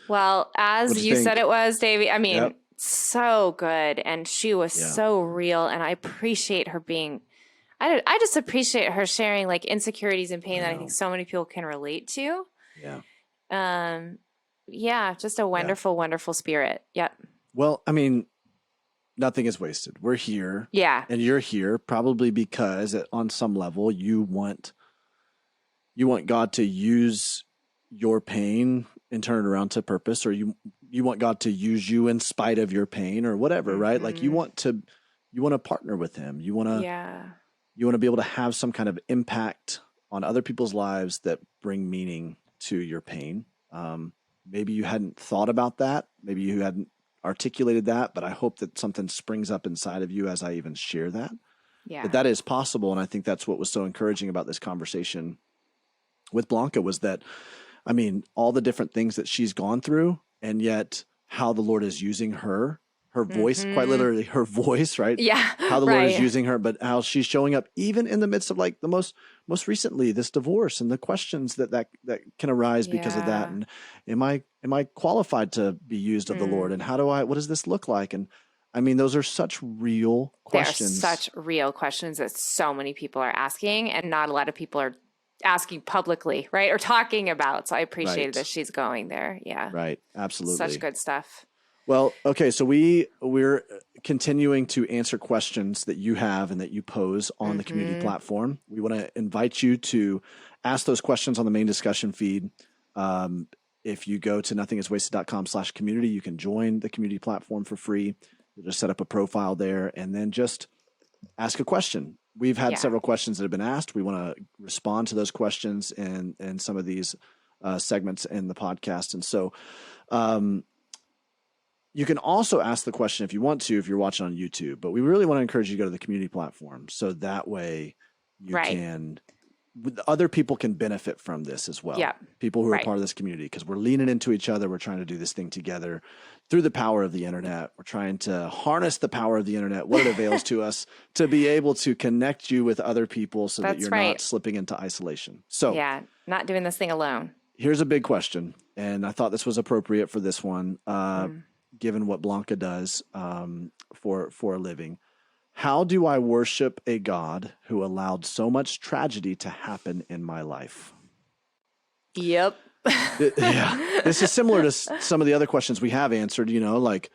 Well, What'd as you you think? said it was, Davey, I mean, Yep. so good. And she was Yeah. so real. And I appreciate her being, I just appreciate her sharing like insecurities and pain I that I think know. so many people can relate to. Yeah. Um, yeah, just a Yeah. wonderful, wonderful spirit. Yep. Well, I mean, nothing is wasted. We're here Yeah. and you're here probably because on some level you want God to use your pain and turn it around to purpose, or you want God to use you in spite of your pain or whatever, right? Like Hmm. you want to partner with him. Yeah. You want to be able to have some kind of impact on other people's lives that bring meaning to your pain. Maybe you hadn't thought about that. Maybe you hadn't articulated that, but I hope that something springs up inside of you as I even share that, Yeah. that is possible. And I think that's what was so encouraging about this conversation with Blanca was that, I mean, all the different things that she's gone through, and yet how the Lord is using her voice, quite Hmm. literally her voice, right? Yeah. How the Lord is Right. using her, but how she's showing up even in the midst of like the most recently this divorce and the questions that can arise because of that. Yeah. And am I qualified to be used of the Lord? And Mm. what does this look like? And I mean, those are such real They are questions. such real questions that so many people are asking, and not a lot of people are asking publicly, right? Or talking about. So I appreciated Right. that she's going there. Yeah. Right. Such Absolutely. good stuff. Well, okay, so we're continuing to answer questions that you have and that you pose on the community Hmm. platform. We want to invite you to ask those questions on the main discussion feed. Um, if you go to nothingiswasted.com/community, you can join the community platform for free. You'll just set up a profile there and then just ask a question. We've had Yeah. several questions that have been asked. We want to respond to those questions in some of these segments in the podcast. And so, um, you can also ask the question if you want to, if you're watching on YouTube, but we really want to encourage you to go to the community platform. So that way you Right. can, other people can benefit from this as well. Yeah. People who are Right. part of this community, because we're leaning into each other. We're trying to do this thing together through the power of the internet. We're trying to harness the power of the internet, what it avails to us to be able to connect you with other people so that That's you're right. not slipping into isolation. So Yeah. Not doing this thing alone. here's a big question, and I thought this was appropriate for this one. Mm. Given what Blanca does for a living. How do I worship a God who allowed so much tragedy to happen in my life? Yep. Yeah, this is similar to some of the other questions we have answered. Like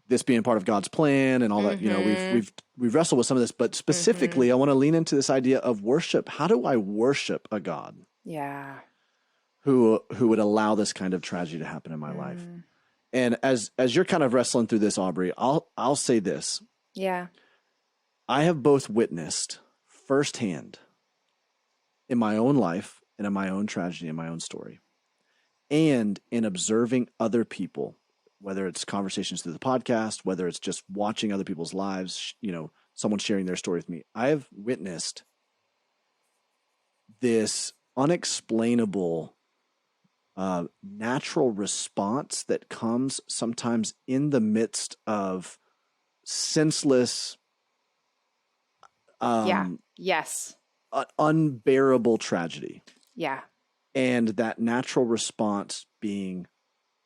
this being part of God's plan and all that. Hmm. We've wrestled with some of this, but Hmm. specifically, I want to lean into this idea of worship. How do I worship a God Yeah. who would allow this kind of tragedy to happen in my life? Mm. And as you're kind of wrestling through this, Aubrey, I'll say this. Yeah. I have both witnessed firsthand in my own life and in my own tragedy and my own story, and in observing other people, whether it's conversations through the podcast, whether it's just watching other people's lives, someone sharing their story with me. I have witnessed this unexplainable natural response that comes sometimes in the midst of senseless, Yeah. Yes. unbearable tragedy, Yeah. and that natural response being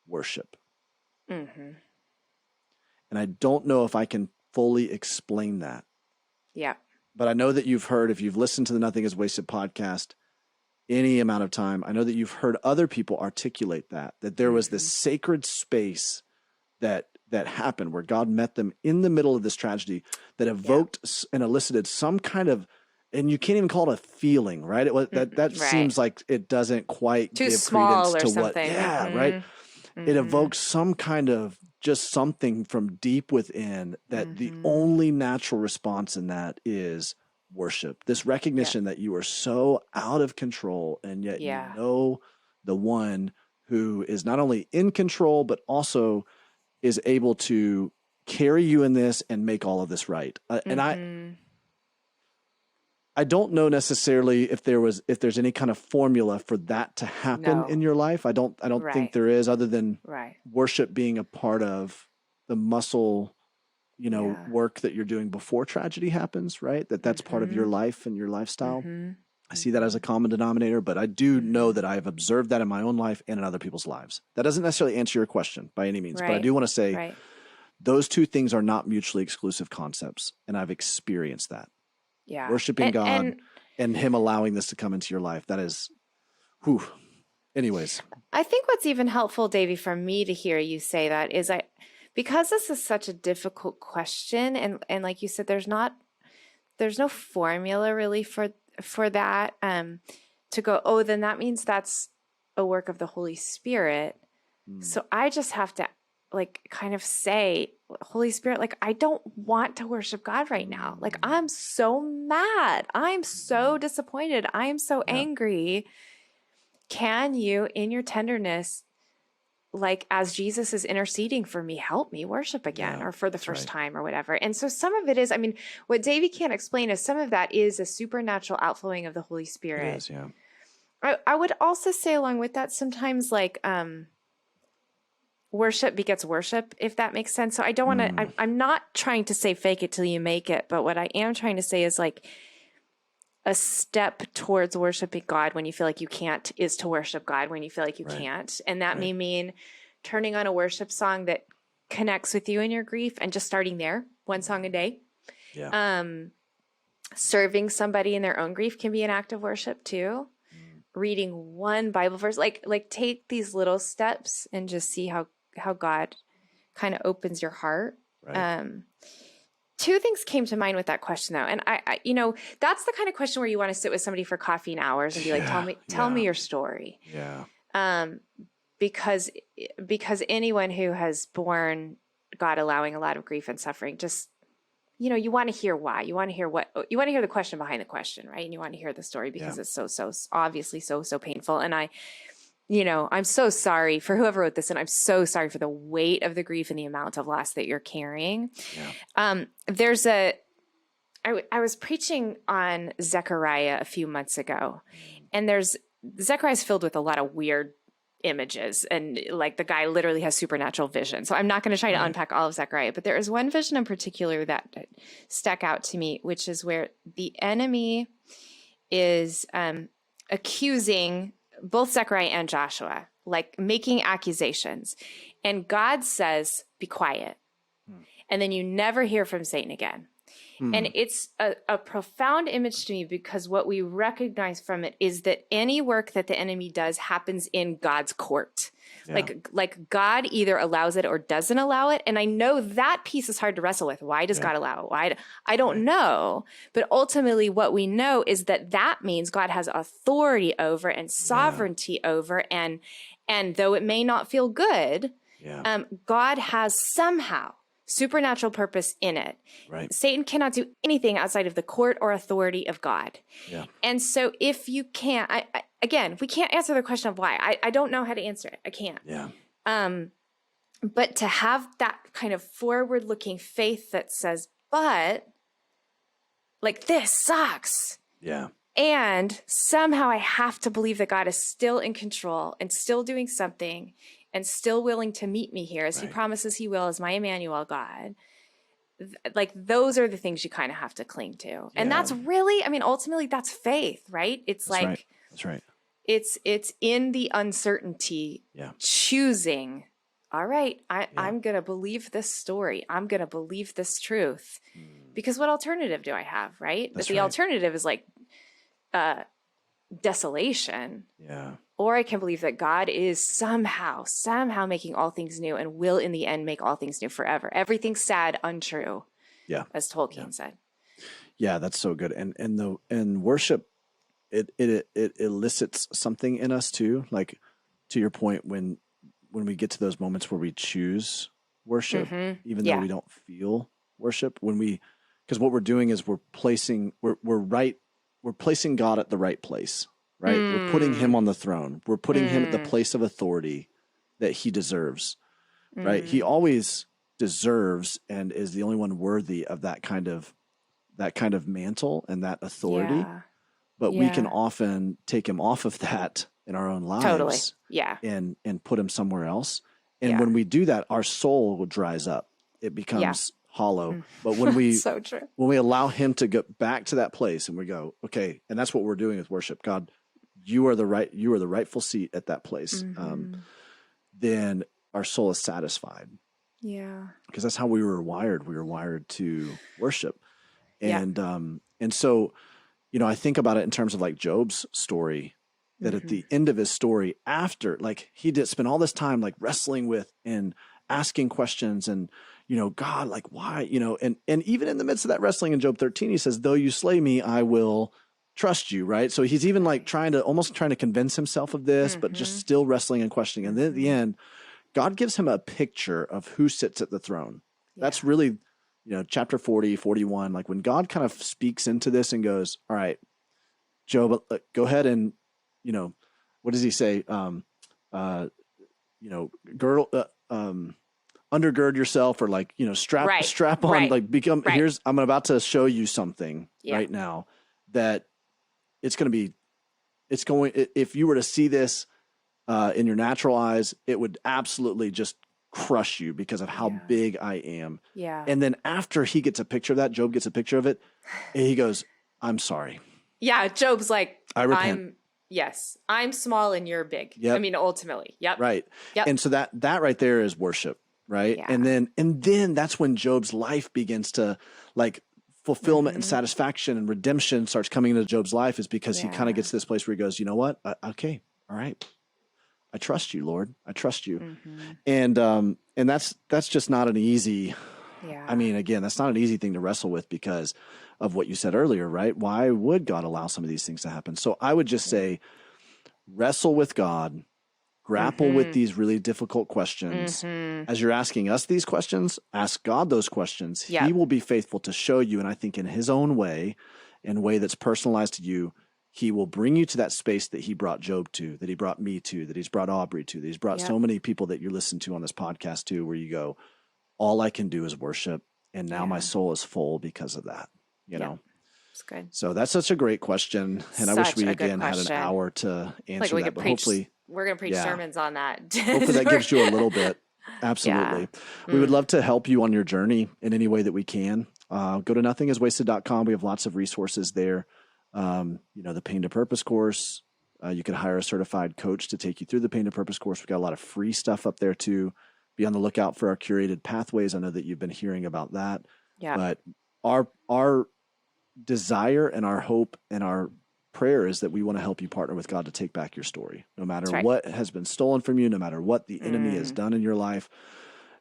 worship. Hmm. And I don't know if I can fully explain that, Yeah. but I know that you've heard, if you've listened to the Nothing is Wasted podcast any amount of time, I know that you've heard other people articulate that there was this Hmm. sacred space that happened where God met them in the middle of this tragedy that Yeah. evoked and elicited some kind of, and you can't even call it a feeling, right? That Right. seems like it doesn't quite Too give credence small or to what, something. yeah, right? Hmm. It Hmm. evokes some kind of just something from deep within that the Hmm. only natural response in that is worship. This Yeah. recognition that you are so out of control, and yet Yeah. the one who is not only in control, but also is able to carry you in this and make all of this right. And Hmm. I don't know necessarily if there's any kind of formula for that to happen in No. your life. I don't think Right. there is, other than Right. worship being a part of the muscle, Yeah. work that you're doing before tragedy happens, right? That's part of your Hmm. life and your lifestyle. Hmm. I see that as a common denominator, but I do know that I have observed that in my own life and in other people's lives. That doesn't necessarily answer your question by any means, but I Right. do want to say Right. those two things are not mutually exclusive concepts, and I've experienced that. Yeah. Worshiping God and him allowing this to come into your life. That is, whew. Anyways. I think what's even helpful, Davey, for me to hear you say that is because this is such a difficult question, and like you said, there's no formula really for that, to go, oh, then that means that's a work of the Holy Spirit. So I just have to like kind of say, Holy Spirit, like, I don't want to worship God right now. Like, I'm so mad. I'm so disappointed. I'm so angry. Can you, in your tenderness, like as Jesus is interceding for me, help me worship again, or for the first time or whatever. And so some of it is, I mean, what Davey can't explain is some of that is a supernatural outflowing of the Holy Spirit. It is, yeah. I would also say along with that, sometimes like, worship begets worship, if that makes sense. So I don't want to, I'm not trying to say fake it till you make it, but what I am trying to say is like a step towards worshiping God when you feel like you can't is to worship God when you feel like you can't. And that may mean turning on a worship song that connects with you in your grief and just starting there, one song a day. Yeah. Serving somebody in their own grief can be an act of worship too. Reading one Bible verse, like take these little steps and just see how God kind of opens your heart. Right. Two things came to mind with that question though. And I that's the kind of question where you want to sit with somebody for coffee and hours and be like, tell me your story. Yeah. Because anyone who has borne God allowing a lot of grief and suffering, just, you want to hear why. You want to hear you want to hear the question behind the question, right? And you want to hear the story because it's so obviously so painful. And I'm so sorry for whoever wrote this, and I'm so sorry for the weight of the grief and the amount of loss that you're carrying. Yeah. I was preaching on Zechariah a few months ago, and Zechariah's filled with a lot of weird images, and like the guy literally has supernatural vision. So I'm not going to try to unpack all of Zechariah, but there is one vision in particular that stuck out to me, which is where the enemy is accusing both Zechariah and Joshua, like making accusations. And God says, be quiet. And then you never hear from Satan again. And it's a profound image to me because what we recognize from it is that any work that the enemy does happens in God's court. Yeah. Like God either allows it or doesn't allow it. And I know that piece is hard to wrestle with. Why does God allow it? Why? I don't know. But ultimately what we know is that means God has authority over and sovereignty over. And though it may not feel good, God has somehow supernatural purpose in it. Right. Satan cannot do anything outside of the court or authority of God. Yeah. And so if you can't, again, we can't answer the question of why. I don't know how to answer it. I can't. Yeah. But to have that kind of forward-looking faith that says, but like this sucks. Yeah. And somehow I have to believe that God is still in control and still doing something and still willing to meet me here as he promises he will as my Emmanuel God. Like those are the things you kind of have to cling to. And that's really, ultimately that's faith, right? It's that's right. It's in the uncertainty, choosing, all right, I'm going to believe this story. I'm going to believe this truth because what alternative do I have? Right. But the alternative is like, desolation. Yeah. Or I can believe that God is somehow making all things new and will in the end make all things new forever. Everything's sad, untrue. Yeah. As Tolkien said. Yeah, that's so good. And worship, it elicits something in us too. Like to your point, when we get to those moments where we choose worship, even though we don't feel worship, because what we're doing is we're placing God at the right place. Right? We're putting him on the throne. We're putting him at the place of authority that he deserves, right? He always deserves and is the only one worthy of that kind of mantle and that authority. Yeah. But we can often take him off of that in our own lives. Totally. Yeah. And put him somewhere else. And when we do that, our soul dries up. It becomes hollow. But when we So true. when we allow him to get back to that place and we go, okay, and that's what we're doing with worship. God, you are the rightful seat at that place. Then our soul is satisfied. Yeah. Because that's how we were wired. We were wired to worship. And so, I think about it in terms of like Job's story, that at the end of his story, after like he did spend all this time like wrestling with and asking questions and, God, like why, and even in the midst of that wrestling in Job 13, he says, though you slay me, I will trust you. Right. So he's even like trying to convince himself of this, but just still wrestling and questioning. And then at the end, God gives him a picture of who sits at the throne. Yeah. That's really, chapter 40, 41, like when God kind of speaks into this and goes, all right, Job, go ahead and, what does he say? Undergird yourself, or like, strap on, like become, I'm about to show you something right now that if you were to see this in your natural eyes, it would absolutely just crush you because of how big I am. Yeah. And then after he gets a picture of that, Job gets a picture of it, and he goes, I'm sorry. Yeah. Job's like, I repent. I'm small and you're big. Yep. I mean, ultimately. Yep. Right. Yep. And so that right there is worship. Right. Yeah. And then that's when Job's life begins to like fulfillment and satisfaction and redemption starts coming into Job's life, is because he kind of gets to this place where he goes, you know what? Okay. All right. I trust you, Lord. I trust you. And that's just not an easy, I mean, again, that's not an easy thing to wrestle with because of what you said earlier, right? Why would God allow some of these things to happen? So I would just say, wrestle with God, grapple with these really difficult questions. As you're asking us these questions, ask God those questions. Yep. He will be faithful to show you. And I think in his own way, in a way that's personalized to you, he will bring you to that space that he brought Job to, that he brought me to, that he's brought Aubrey to, that he's brought so many people that you listen to on this podcast to, where you go, all I can do is worship. And now my soul is full because of that, you know? It's good. So that's such a great question. And I wish we again had an hour to answer that, but hopefully we're going to preach sermons on that. Hopefully that gives you a little bit. Absolutely. We would love to help you on your journey in any way that we can. Go to nothingiswasted.com. We have lots of resources there. The Pain to Purpose course. You can hire a certified coach to take you through the Pain to Purpose course. We've got a lot of free stuff up there too. Be on the lookout for our curated pathways. I know that you've been hearing about that. Yeah. But our desire and our hope and our prayer is that we want to help you partner with God to take back your story. No matter what has been stolen from you, no matter what the enemy has done in your life,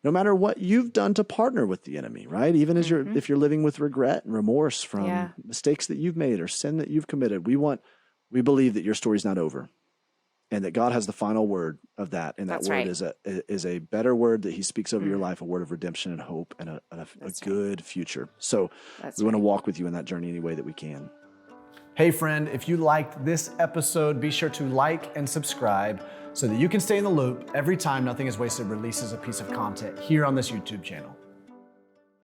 no matter what you've done to partner with the enemy, right? Even as if you're living with regret and remorse from mistakes that you've made or sin that you've committed, we believe that your story's not over, and that God has the final word of that. And that word is a better word that he speaks over your life, a word of redemption and hope and a good future. So we want to walk with you in that journey any way that we can. Hey friend, if you liked this episode, be sure to like and subscribe so that you can stay in the loop every time Nothing is Wasted releases a piece of content here on this YouTube channel.